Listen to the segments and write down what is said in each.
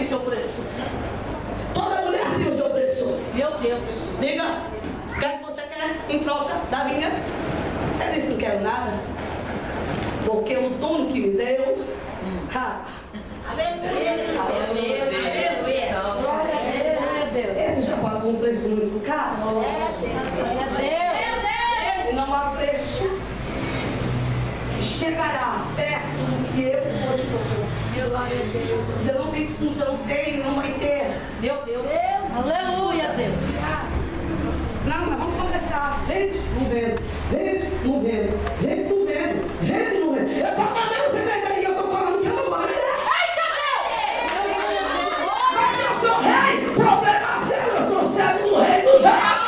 seu preço. Toda mulher tem o seu preço. Meu Deus. Diga, o que é que você quer em troca da minha? Eu disse, não quero nada. Porque o dono que me deu... Esse já pagou um preço muito caro. E não há preço que chegará perto do que eu hoje possuo. Você não tem função, não vai ter. Meu Deus. Aleluia, Deus. Não, mas vamos começar. Vende, não vendo. Vende, não vendo. Vende, não vendo. Vende, não vendo. Eu estou mandando você vender e eu estou falando que eu não vou vender. Mas eu sou rei. Problema sério, eu sou servo do rei dos reis.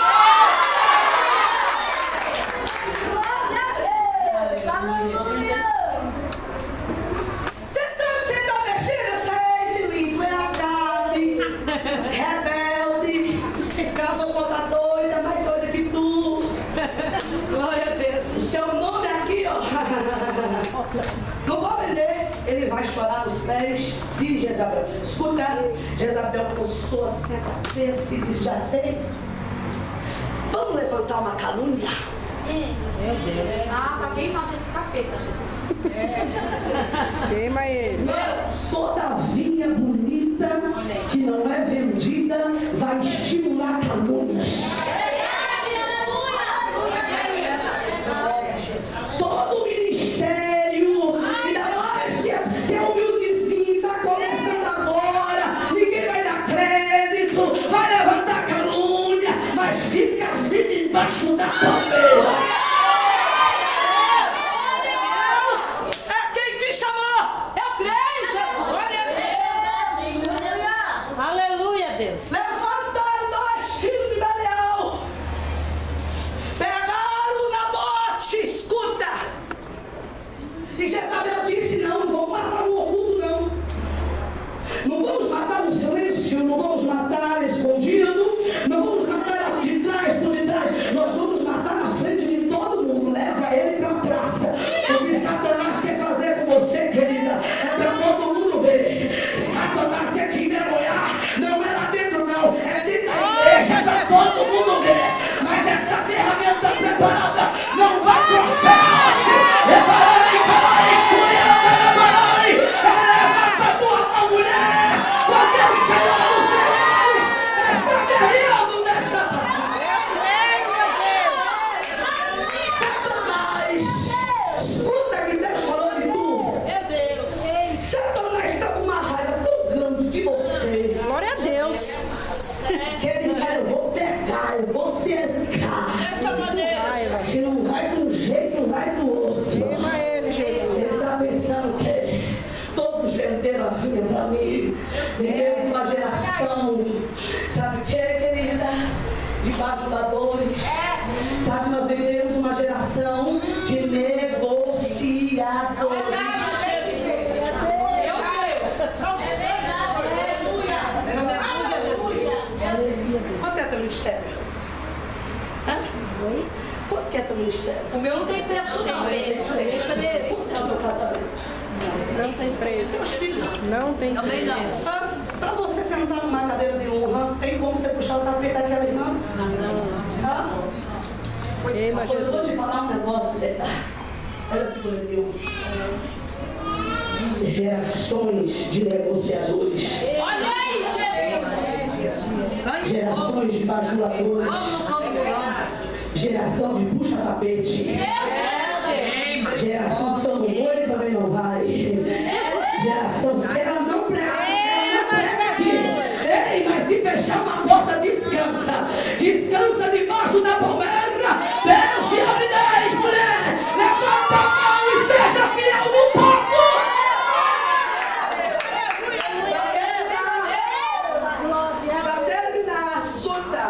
Não vou vender. Ele vai chorar nos pés de Jezabel. Escuta, Jezabel coçou assim a cabeça e disse, já sei. Vamos levantar uma calúnia. Meu Deus. Tá queimado esse capeta, Jesus. Queima ele. Toda vinha bonita que não é vendida vai estimular calúnias. Todo ministério, ainda mais que é humildezinho, está começando agora, ninguém vai dar crédito, vai levantar calúnia, mas fica firme embaixo da palmeira. É quem te chamou. Eu creio, Jesus. Aleluia, Deus. Levantaram dois filhos de Belial. Pegaram Nabote, escuta. E Jezabel disse, não vamos matar no oculto, não. Não vamos matar no silêncio, não vamos matar escondido, não vamos matar de trás por detrás. Nós vamos matar na frente de todo mundo. Leva ele para a praça. O que Satanás quer fazer com você, querida, é para todo mundo ver. Satanás quer te envergonhar. Não é lá dentro, não. É dentro da igreja, é para todo mundo ver. Mas esta ferramenta preparada não vai prosperar hoje. Levanta a tua mão, mulher, porque o Senhor dos Senhores está guerreando nesta Satanás, escuta que Deus falou de tu. Satanás está com uma raiva tão grande de você. Glória a Deus. Que ele vai, eu vou pegar, eu vou cercar. Se não vai de um jeito, não vai do outro. Queima ele, Jesus. Ele está pensando que todos venderam a vinha para mim. Vivemos uma geração, sabe o que, querida? De bajuladores. Sabe, nós vivemos uma geração de negociadores. Quanto é teu ministério? Hã? Quanto que é teu ministério? O meu não tem preço, não. Quanto é o teu casamento? Não tem preço. Não tem Também preço. não. Para você sentar numa cadeira de honra, tem como você puxar o tapete daquela irmã? Não. Queima, Eu vou Jesus. te falar um negócio. Olha esse comigo. Gerações de negociadores. Olha aí, Jesus. Gerações de bajuladores. Geração de puxa-tapete. Geração de todo olho também não vai. Geração, se ela não pregar, aqui. Ei, mas se fechar uma porta, descansa. Descansa debaixo da palmeira. Deus te abre 10, mulher. Levanta a mão e seja fiel no pouco. Para terminar, escuta.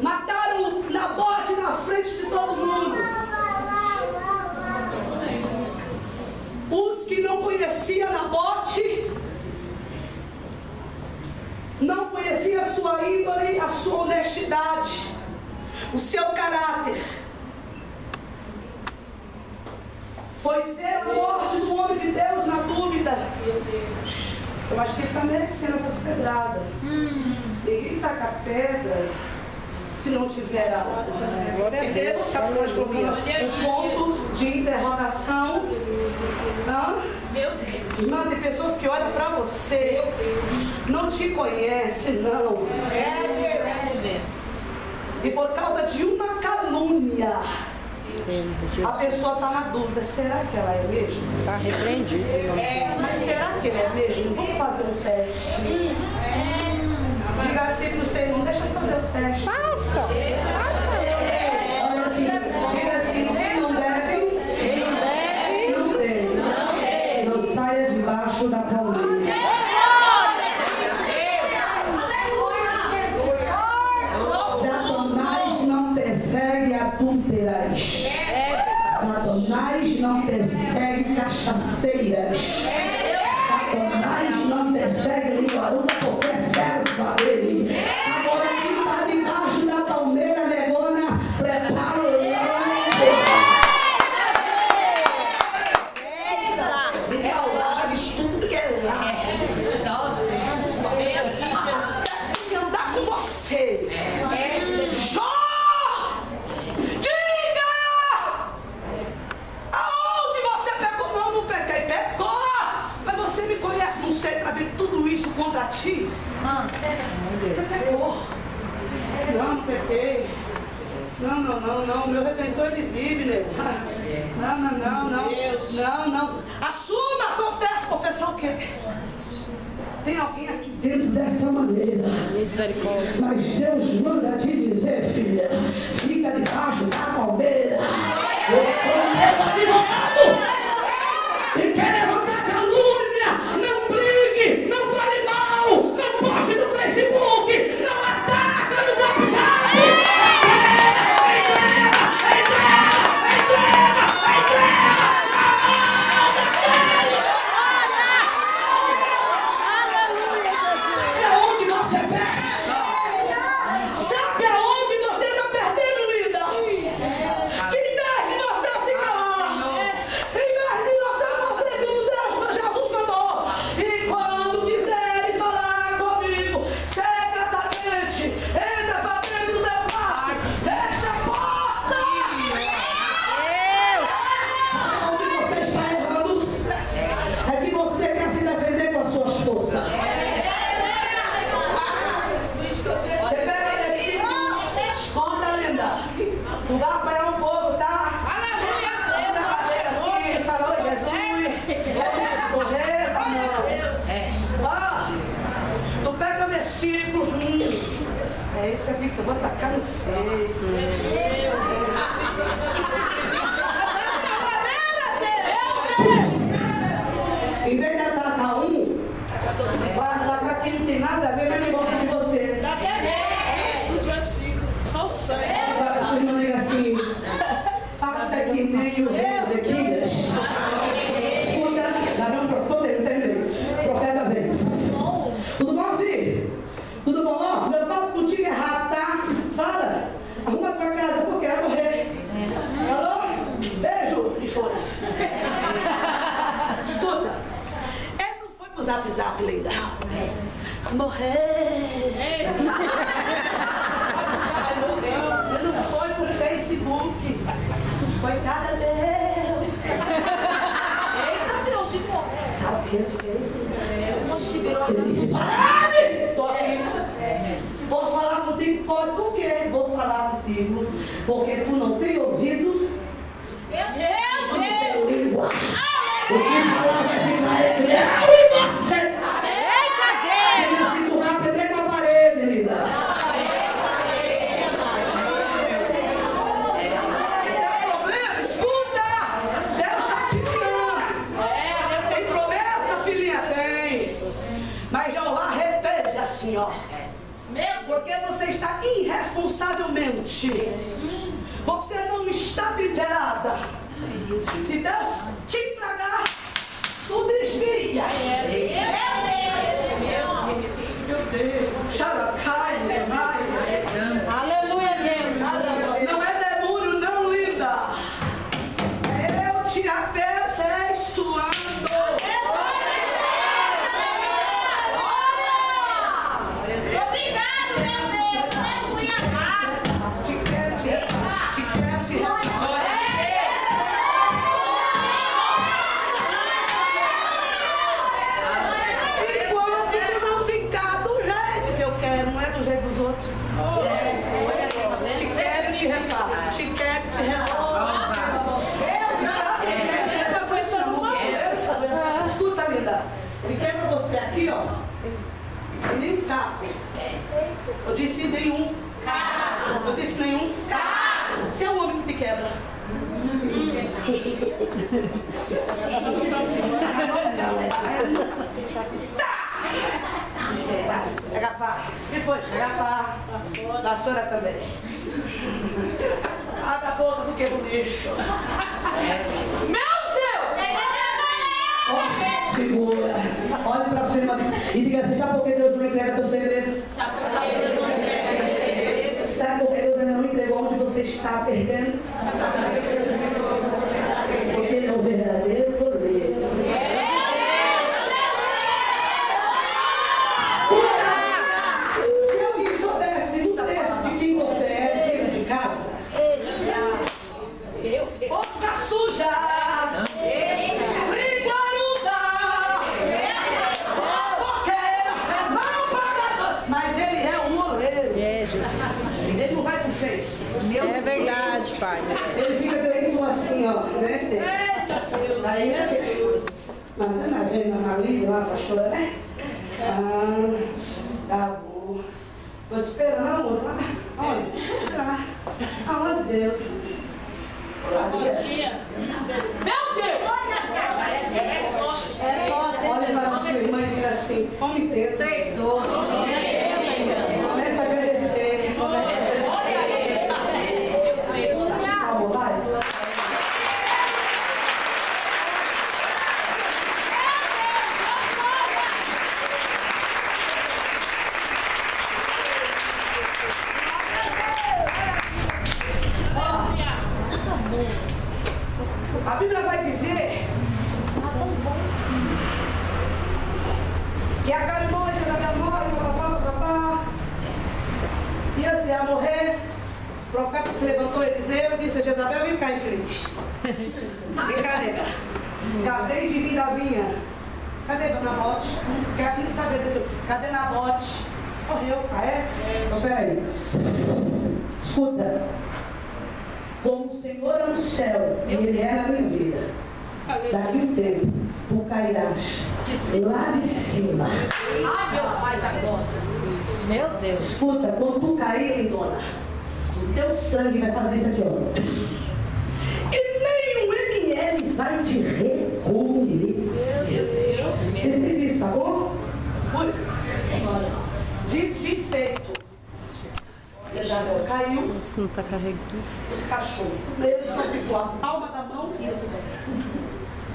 Mataram Nabote na frente de todo mundo. Os que não conheciam Nabote, não conheciam a sua índole, a sua honestidade, o seu caráter. Foi ver a morte do homem de Deus na dúvida. Eu acho que ele está merecendo essas pedradas. Ninguém taca pedra se não tiver a... Entendeu? Sabe que nós colocamos um ponto de interrogação? Meu Deus. Irmã, tem pessoas que olham para você, não te conhecem, não. E por causa de uma calúnia, a pessoa está na dúvida, será que ela é mesmo? Está repreendido. Mas será que ele é mesmo? Vamos fazer um teste. Diga assim para você, não deixa eu fazer o teste. Faça! Olha assim, diga assim, quem não deve, não tem. Não saia debaixo da calúnia. Satanás não persegue adúlteras. Satanás não persegue cachaceiras. Satanás não persegue linguaruda porque é servo a ele. Agora quem está debaixo da palmeira negona, prepara o fica ao lado, tudo que é lá. Tem que andar com você. Jó! Diga! Aonde você pecou? Não pequei, pecou! Mas você me conhece, não sei, para ver tudo isso contra ti. Você pecou. Não pequei. Não. Meu Redentor, ele vive, nego. Não. Assuma, confessar o quê? Tem alguém aqui dentro dessa maneira. Misericórdia. Mas Deus manda te dizer, filha, fica debaixo da palmeira. Eu sou meu advogado. E quer levantar calúnia, não brigue, não fale mal, não poste no Facebook, não ataca no WhatsApp. Aleluia, Jesus. Sabe aonde você perde? Sabe aonde você está perdendo, linda? Em vez de você se calar, em vez de você fazer como Deus, Jesus mandou, e quando quiserem falar comigo, secretamente, entra para dentro do meu quarto, fecha a porta. Onde você está errando é que você quer se defender com as suas forças. Você pega esse esconda, linda. Não vai apanhar um pouco, tá? Aleluia! Na cadeira assim, fala, oi, Jesus. Vamos correr, tá bom? Ó, tu pega o versículo. É isso aqui que eu vou tacar no Face. Em vez de atacar um, vai atacar quem não tem nada a ver, mas não gosta de você. Agora sua irmã diga assim, faça que nem o rei Ezequias. Escuta, Gabriel profeta, eu terminei. Profeta veio. Tudo bom, filho? Tudo bom? Ó, meu papo contigo é rápido, tá? Fala, arruma tua casa, porque vai morrer. Alô? Beijo e fora. Escuta, ele não foi pro zap, linda. Morrer. Ele não foi pro Facebook. Coitada dele. Sabe o que ele fez? Ele disse, pare! Tô aqui. Posso falar contigo? Pode. Por quê? Vou falar contigo. Porque tu não tem ouvido. Tu não tem língua. O que falar vai ficar entre eu e você. Eita Deus! Ele se empurrar pra dentro da parede, linda. Mas Jeová reteve assim, ó. Porque você está irresponsavelmente. Você não está temperada. Se Deus te tragar, tu desvia. Meu Deus. Xaracai, Aleluia, Deus. não é demônio, não, linda. Eu te aperfeiçoando. Pega pá. O que foi? Pega pá. Vassoura também. Abre a boca porque é do lixo. Meu Deus! Segura. Olhe pra cima e diga assim, sabe por que Deus não entrega teu segredo? Sabe por que Deus não entrega teu segredo? Sabe por que Deus ainda não entregou onde você está perdendo? Porque ele é o verdadeiro goleiro. Se alguém soubesse no texto de quem você é dentro de casa, boca suja, briguaruda, fofoqueira, mal pagador, mas ele é um goleiro. É, Jesus. Ele não vai com fez. É verdade, pai. Ele fica doendo assim, ó, né? Aí, mandando a venda na língua lá, pastora, né? Ah, tá bom. Tô te esperando, amor. Lá. Onde? Lá. Aonde, Deus? Meu Deus! Olha para a sua irmã e diz assim, come inteiro. Traidor! Começa a agradecer. Calma, vai. A Bíblia vai dizer que a carne morre, Jezabel morre, papapá. E assim, ia morrer. O profeta se levantou, Eliseu, e disse a Jezabel, vem cá, infeliz. Vem cá, nega. Acabei de vir da vinha. Cadê Nabote? Quero nem saber desse. Cadê Nabote? Morreu. Ah, é? Então, peraí. Escuta. Como o Senhor é no céu e Ele é na minha vida, daqui um tempo, tu cairás lá de cima. Ai, meu pai da glória! Meu Deus! Escuta, quando tu cair, lindona, o teu sangue vai fazer isso aqui, ó. E nem um ml vai te recolher. Ele fez isso, tá bom? Fui. Dito e feito. Jezabel caiu. Isso não tá carregando. Os cachorros. Eles só ficou a palma da mão e isso.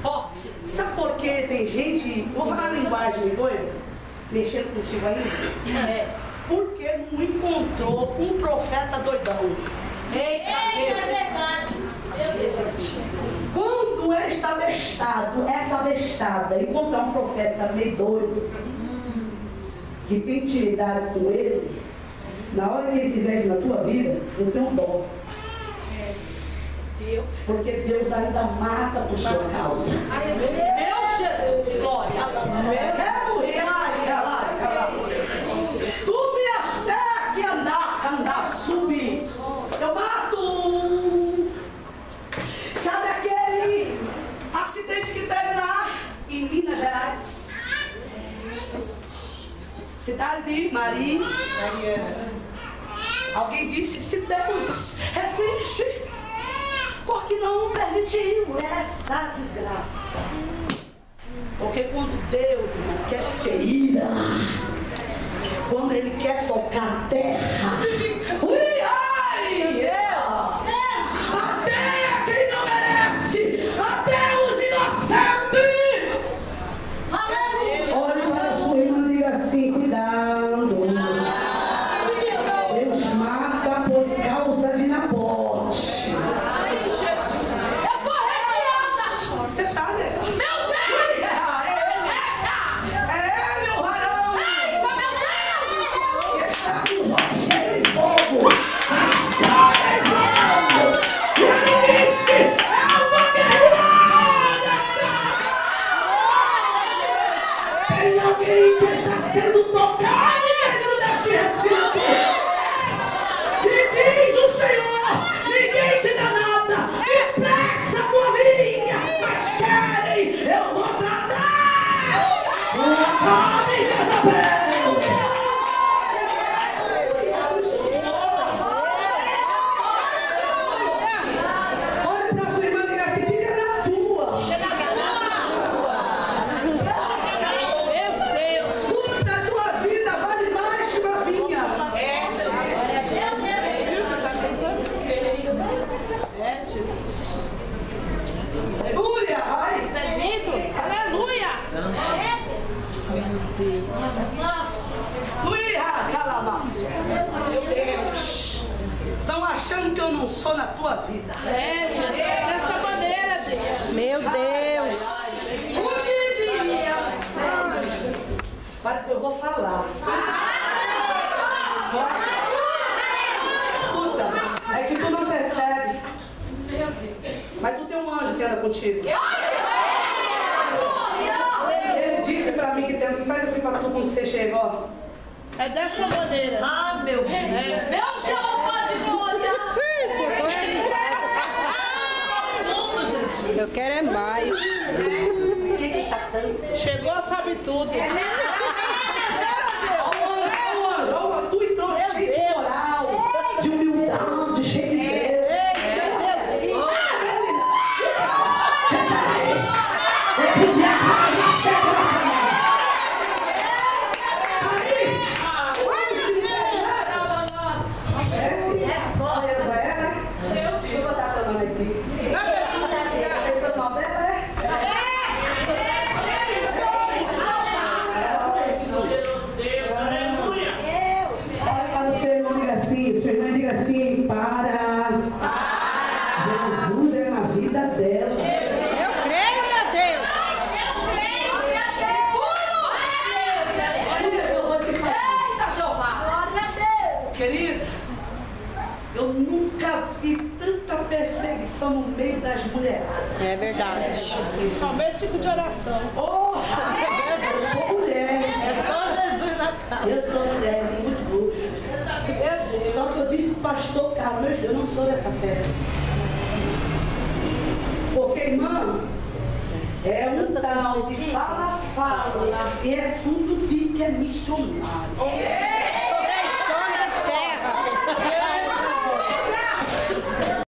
Forte! Sabe por que tem gente, vou falar a linguagem doida, mexendo contigo aí? É. Porque não encontrou um profeta doidão. Eita Deus! Quando esta abestado, essa abestada, encontrar um profeta meio doido, que tem intimidade com ele, na hora que ele fizer isso na tua vida, não tem um dó. Porque Deus ainda mata por sua causa. Meu Jesus de glória! Sube as terras que andar, subir. Eu mato. Sabe aquele acidente que teve lá em Minas Gerais? Cidade de Maria. Alguém disse, se Deus resiste, porque não permitiu essa desgraça. Porque quando Deus, irmão, quer ser ira, quando Ele quer tocar a terra, até quem não merece, até os inocentes. Olhe para a sua irmã e diga assim, cuidado. Deus mata por causa de Nabote. Eu tô arrepiada! Você tá, né? Meu Deus! É ele, o varão! Eita, meu Deus! Que está com rochedo e fogo! Agora é fogo! E ele disse, é uma guerreira! Tem alguém que está sendo tocado dentro deste recinto! E diz o Senhor, ninguém te dá nada, depressa tua vinha, mas querem, eu vou tratar! Come Jezabel! Olha para sua irmã e diga assim, fica na tua. Uia, calabácia. Meu Deus. Estão achando que eu não sou na tua vida. Dessa maneira, Deus. Meu Deus. Para que eu vou falar. Escuta, é que tu não percebe. Mas tu tem um anjo que anda contigo. Ele disse pra mim que tem que fazer assim pra tu quando você chega, ó. É dessa maneira. Ah, meu Deus. Meu Jeová de glória. Eu quero é mais. O que que tá tanto? Chegou, sabe tudo. Ó, tu entrou cheio de moral, de humildade, cheio de Deus. Querida, eu nunca vi tanta perseguição no meio das mulheradas. É verdade. Somente fico de oração. Oh, eu sou mulher. É só Jesus na casa. Eu sou mulher, muito luxo. Só que eu disse pro pastor Carlos, eu não sou dessa terra. Porque, irmã, é um tal de fala, e é tudo diz que é missionário.